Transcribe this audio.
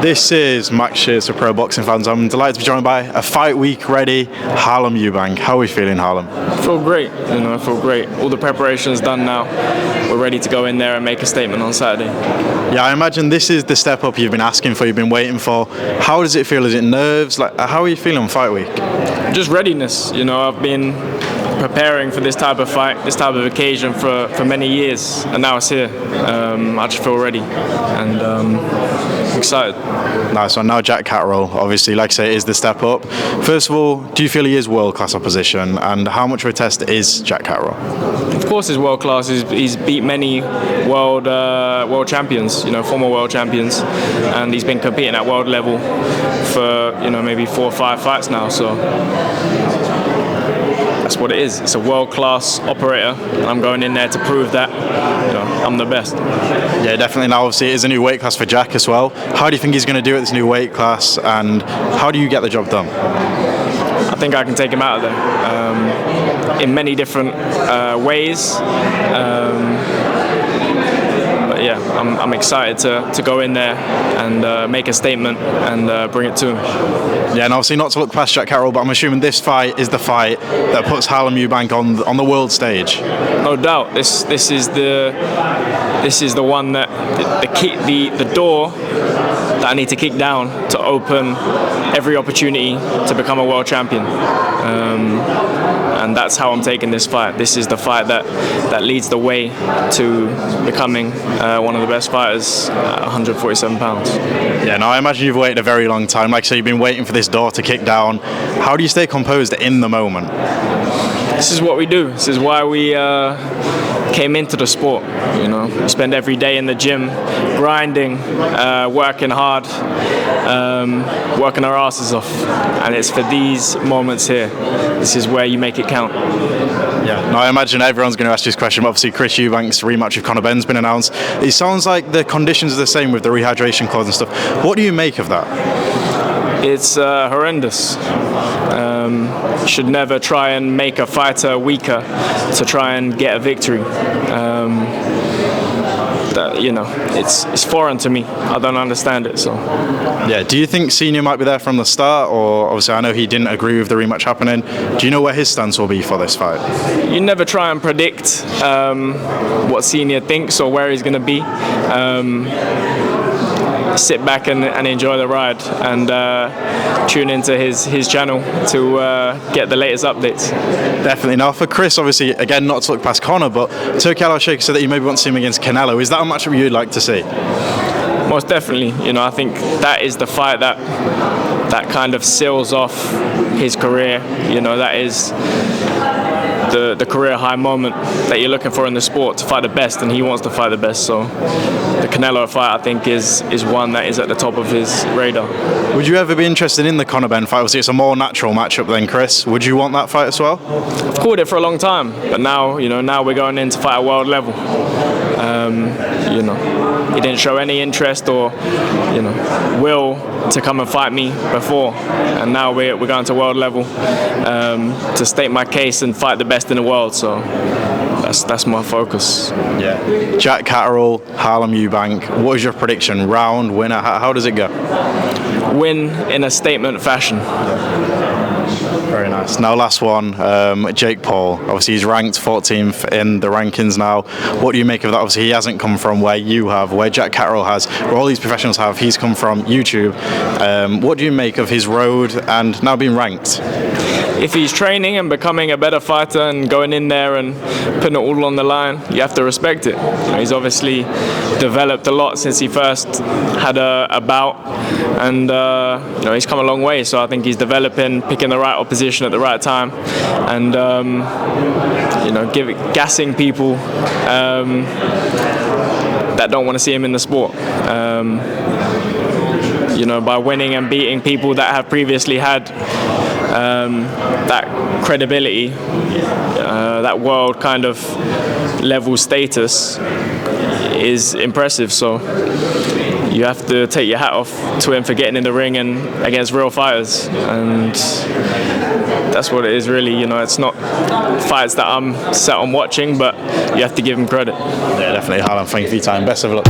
This is Max Shears for Pro Boxing Fans. I'm delighted to be joined by a fight week ready Harlem Eubank. How are we feeling, Harlem? I feel great, I feel great. All the preparation's done now. We're ready to go in there and make a statement on Saturday. Yeah, I imagine this is the step up you've been asking for, you've been waiting for. How does it feel? Is it nerves? How are you feeling on fight week? Just readiness, I've been preparing for this type of fight, this type of occasion for many years, and now it's here. I just feel ready and excited. Nice one. Now Jack Catterall, obviously, like I say, is the step up. First of all, do you feel he is world-class opposition, and how much of a test is Jack Catterall? Of course he's world-class. He's beat many world champions, former world champions, and he's been competing at world level for, maybe 4 or 5 fights now, so that's what it is. It's a world-class operator, and I'm going in there to prove that I'm the best. Yeah, definitely. Now, obviously, it is a new weight class for Jack as well. How do you think he's going to do at this new weight class, and how do you get the job done? I think I can take him out of there in many different ways. But yeah, I'm excited to go in there and make a statement and bring it to him. Yeah, and obviously not to look past Jack Catterall, but I'm assuming this fight is the fight that puts Harlem Eubank on the world stage. No doubt, this is the one that the door that I need to kick down to open every opportunity to become a world champion. And that's how I'm taking this fight. This is the fight that leads the way to becoming one of the best fighters at 147 pounds. Yeah, now I imagine you've waited a very long time. Like I say, you've been waiting for this door to kick down. How do you stay composed in the moment? This is what we do. This is why we came into the sport. We spend every day in the gym, grinding, working hard, working our asses off, and it's for these moments here. This is where you make it count. Yeah, now I imagine everyone's going to ask you this question, but obviously Chris Eubank's rematch with Conor Benn's been announced. It sounds like the conditions are the same with the rehydration clause and stuff. What do you make of that? It's horrendous. Should never try and make a fighter weaker to try and get a victory. It's foreign to me. I don't understand it. So. Yeah. Do you think Senior might be there from the start, or obviously I know he didn't agree with the rematch happening. Do you know where his stance will be for this fight? You never try and predict what Senior thinks or where he's going to be. Sit back and enjoy the ride and tune into his channel to get the latest updates. Definitely. Now for Chris, obviously, again, not to look past Conor, but Turkey Al-Shaker said that you maybe want to see him against Canelo. Is that a matchup you'd like to see? Most definitely. I think that is the fight that kind of seals off his career. That is the career high moment that you're looking for in the sport, to fight the best, and he wants to fight the best. So the Canelo fight, I think, is one that is at the top of his radar. Would you ever be interested in the Conor Benn fight? Obviously, it's a more natural matchup than Chris. Would you want that fight as well? I've called it for a long time, but now, now we're going in to fight at world level. He didn't show any interest or, will to come and fight me before, and now we're going to world level to state my case and fight the best in the world. So that's my focus. Yeah. Jack Catterall, Harlem Eubank. What is your prediction? Round, winner? How does it go? Win in a statement fashion. Very nice. Now, last one, Jake Paul. Obviously, he's ranked 14th in the rankings now. What do you make of that? Obviously, he hasn't come from where you have, where Jack Catterall has, where all these professionals have. He's come from YouTube. What do you make of his road and now being ranked? If he's training and becoming a better fighter and going in there and putting it all on the line, you have to respect it. He's obviously developed a lot since he first had a bout, and he's come a long way. So I think he's developing, picking the right opposition at the right time, and gassing people that don't want to see him in the sport. By winning and beating people that have previously had that credibility, that world kind of level status is impressive. So you have to take your hat off to him for getting in the ring and against real fighters, and that's what it is really. It's not fights that I'm set on watching, but you have to give him credit. Yeah, definitely. Harlem, thank you for your time. Best of luck.